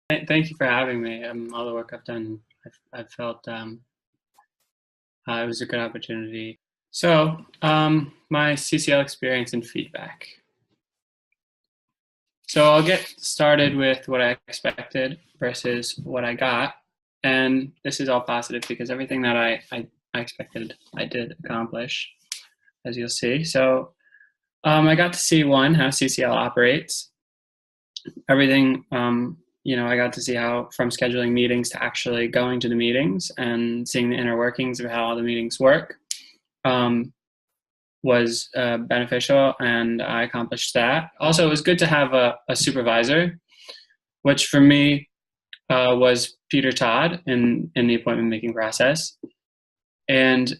Thank you for having me. All the work I've done, I've felt it was a good opportunity. So, my CCL experience and feedback. So I'll get started with what I expected versus what I got, and this is all positive because everything that I expected I did accomplish, as you'll see. So I got to see one how CCL operates. Everything I got to see how from scheduling meetings to actually going to the meetings and seeing the inner workings of how all the meetings work was beneficial, and I accomplished that. Also, it was good to have a supervisor, which for me was Peter Todd in the appointment making process. And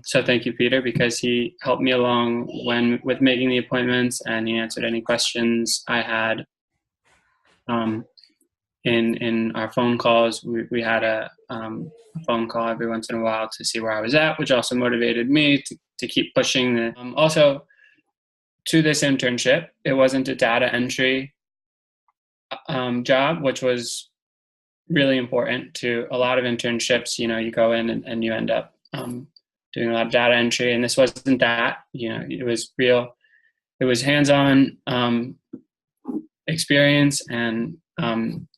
so thank you, Peter, because he helped me along with making the appointments, and he answered any questions I had. In our phone calls, we had a phone call every once in a while to see where I was at, which also motivated me to keep pushing. Also, to this internship, it wasn't a data entry job, which was really important. To a lot of internships, you go in and you end up doing a lot of data entry, and this wasn't that. It was real. It was hands-on experience, and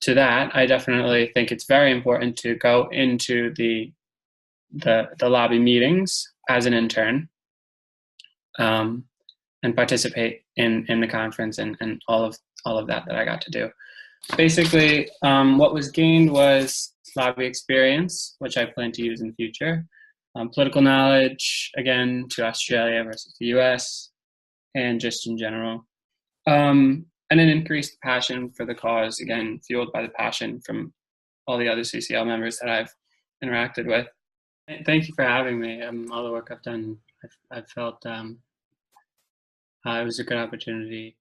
to that, I definitely think it's very important to go into the lobby meetings as an intern, and participate in the conference and all of that I got to do. Basically, what was gained was lobby experience, which I plan to use in the future. Political knowledge, again, to Australia versus the US, and just in general. And an increased passion for the cause, again, fueled by the passion from all the other CCL members that I've interacted with. Thank you for having me. All the work I've done, I've felt it was a good opportunity.